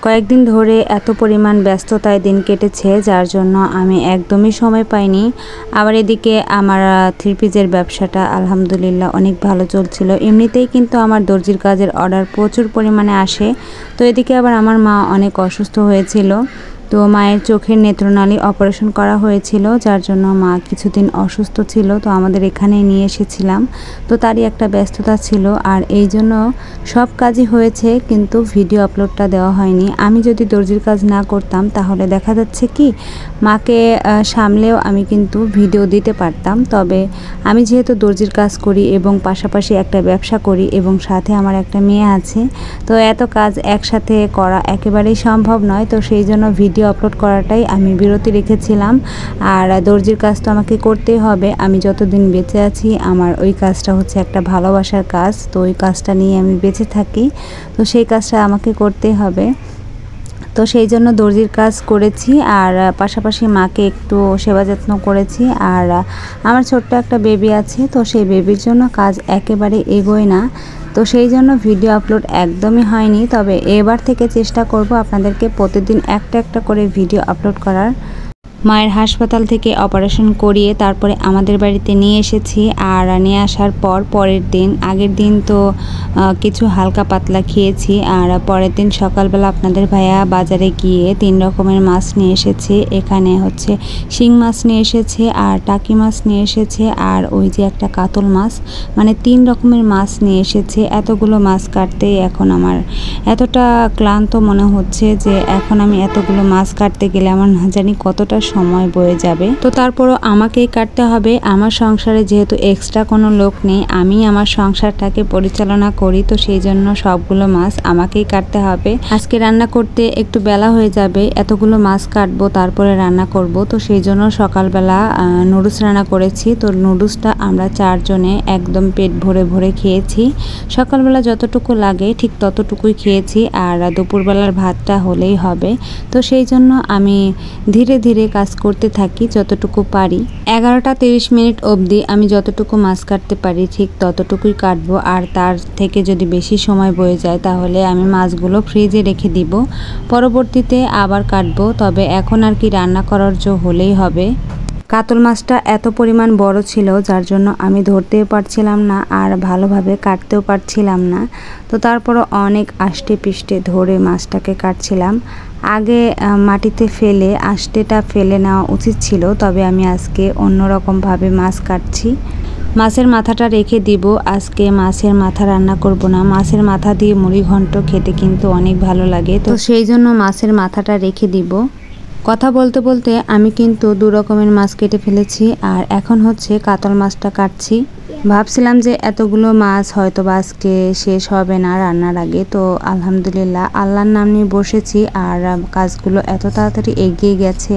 কয়েকদিন ধরে এত পরিমাণ ব্যস্ততায় দিন কেটেছে, যার জন্য আমি একদমই সময় পাইনি। আবার এদিকে আমার থ্রি পিসের ব্যবসাটা আলহামদুলিল্লাহ অনেক ভালো চলছিল। এমনিতেই কিন্তু আমার দর্জির কাজের অর্ডার প্রচুর পরিমাণে আসে। তো এদিকে আবার আমার মা অনেক অসুস্থ হয়েছিল। তো মায়ের চোখের নেত্রনালী অপারেশন করা হয়েছিল, যার জন্য মা কিছুদিন অসুস্থ ছিল। তো আমাদের এখানে নিয়ে এসেছিলাম, তো তারই একটা ব্যস্ততা ছিল। আর এই জন্য সব কাজই হয়েছে, কিন্তু ভিডিও আপলোডটা দেওয়া হয়নি। আমি যদি দর্জির কাজ না করতাম তাহলে দেখা যাচ্ছে কি মাকে সামলেও আমি কিন্তু ভিডিও দিতে পারতাম। তবে আমি যেহেতু দর্জির কাজ করি এবং পাশাপাশি একটা ব্যবসা করি এবং সাথে আমার একটা মেয়ে আছে, তো এত কাজ একসাথে করা একেবারেই সম্ভব নয়। তো সেই জন্য ভিডিও আপলোড করাটাই আমি বিরতি রেখেছিলাম। আর দর্জির কাজ তো আমাকে করতেই হবে, আমি যতদিন বেঁচে আছি আমার ওই কাজটা হচ্ছে একটা ভালোবাসার কাজ। তো ওই কাজটা নিয়ে আমি বেঁচে থাকি, তো সেই কাজটা আমাকে করতেই হবে। তো সেই জন্য দর্জির কাজ করেছি আর পাশাপাশি মাকে একটু সেবা যত্ন করেছি। আর আমার ছোট্ট একটা বেবি আছে, তো সেই বেবির জন্য কাজ একেবারে এগোয় না। তো সেই জন্য ভিডিও আপলোড একদমই হয়নি। তবে এবার থেকে চেষ্টা করব আপনাদেরকে প্রতিদিন একটা একটা করে ভিডিও আপলোড করার। মায়ের হাসপাতাল থেকে অপারেশন করিয়ে তারপরে আমাদের বাড়িতে নিয়ে এসেছি। আর নিয়ে আসার পরের দিন, আগের দিন তো কিছু হালকা পাতলা খেয়েছি। আর পরের দিন সকালবেলা আপনাদের ভাইয়া বাজারে গিয়ে 3 রকমের মাছ নিয়ে এসেছে। এখানে হচ্ছে শিং মাছ নিয়ে এসেছে, আর টাকি মাছ নিয়ে এসেছে, আর ওই যে একটা কাতল মাছ, মানে 3 রকমের মাছ নিয়ে এসেছে। এতগুলো মাছ কাটতে এখন আমার এতটা ক্লান্ত মনে হচ্ছে যে এখন আমি এতগুলো মাছ কাটতে গেলে আমার না জানি কতটা সময় বয়ে যাবে। তো তারপরও আমাকেই কাটতে হবে। আমার সংসারে যেহেতু এক্সট্রা কোনো লোক নেই, আমি আমার সংসারটাকে পরিচালনা করি, তো সেই জন্য সবগুলো মাছ আমাকেই কাটতে হবে। আজকে রান্না করতে একটু বেলা হয়ে যাবে, এতগুলো মাছ কাটবো তারপরে রান্না করব। তো সেই জন্য সকালবেলা নুডলস রান্না করেছি। তো নুডলসটা আমরা 4 জনে একদম পেট ভরে ভরে খেয়েছি। সকালবেলা যতটুকু লাগে ঠিক ততটুকুই খেয়েছি, আর দুপুরবেলার ভাতটা হলেই হবে। তো সেই জন্য আমি ধীরে ধীরে কাজ করতে থাকি যতটুকু পারি। 11টা 30 মিনিট অবধি আমি যতটুকু মাছ কাটতে পারি ঠিক ততটুকুই কাটবো। আর তার থেকে যদি বেশি সময় বয়ে যায় তাহলে আমি মাছগুলো ফ্রিজে রেখে দিব, পরবর্তীতে আবার কাটবো। তবে এখন আর কি রান্না করার জো হলেই হবে। কাতল মাছটা এত পরিমাণ বড় ছিল, যার জন্য আমি ধরতেও পারছিলাম না আর ভালোভাবে কাটতেও পারছিলাম না। তো তারপরও অনেক আষ্টে পিষ্টে ধরে মাছটাকে কাটছিলাম। আগে মাটিতে ফেলে আষ্টেটা ফেলে নেওয়া উচিত ছিল, তবে আমি আজকে অন্যরকমভাবে মাছ কাটছি। মাছের মাথাটা রেখে দিব, আজকে মাছের মাথা রান্না করব না। মাছের মাথা দিয়ে মুড়ি ঘন্ট খেতে কিন্তু অনেক ভালো লাগে, তো সেই জন্য মাছের মাথাটা রেখে দিব। কথা বলতে বলতে আমি কিন্তু 2 রকমের মাছ কেটে ফেলেছি, আর এখন হচ্ছে কাতল মাছটা কাটছি। ভাবছিলাম যে এতগুলো মাছ হয়তো বা আজকে শেষ হবে না রান্নার আগে। তো আলহামদুলিল্লাহ আল্লাহর নাম নিয়ে বসেছি, আর কাজগুলো এত তাড়াতাড়ি এগিয়ে গেছে।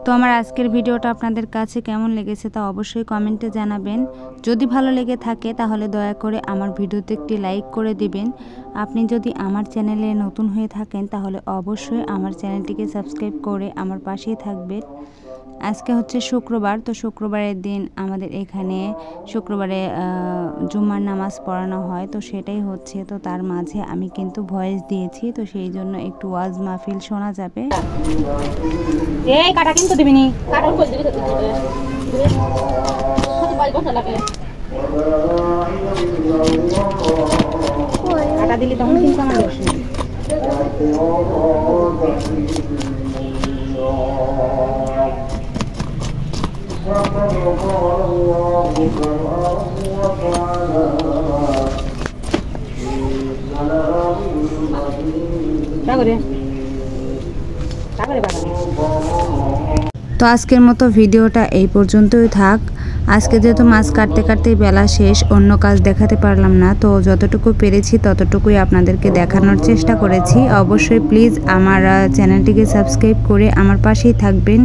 তো আমার আজকের ভিডিওটা আপনাদের কাছে কেমন লেগেছে তা অবশ্যই কমেন্টে জানাবেন। যদি ভালো লেগে থাকে তাহলে দয়া করে আমার ভিডিওতে একটি লাইক করে দিবেন। আপনি যদি আমার চ্যানেলে নতুন হয়ে থাকেন তাহলে অবশ্যই আমার চ্যানেলটিকে সাবস্ক্রাইব করে আমার পাশেই থাকবেন। আজকে হচ্ছে শুক্রবার, তো শুক্রবারের দিন আমাদের এখানে শুক্রবারে জুম্মার নামাজ পড়ানো হয়, তো সেটাই হচ্ছে। তো তার মাঝে আমি কিন্তু ভয়েস দিয়েছি, তো সেই জন্য একটু ওয়াজ মাহফিল শোনা যাবে। এই কাটা কিন্তু দিবিনি, কাটা দিলি তখন কিন্তু আমার দোষ নেই। তো আজকের মতো ভিডিওটা এই পর্যন্তই থাক। আজকে যেহেতু মাছ কাটতে কাটতেই বেলা শেষ, অন্য কাজ দেখাতে পারলাম না, তো যতটুকু পেরেছি ততটুকুই আপনাদেরকে দেখানোর চেষ্টা করেছি। অবশ্যই প্লিজ আমার চ্যানেলটিকে সাবস্ক্রাইব করে আমার পাশেই থাকবেন।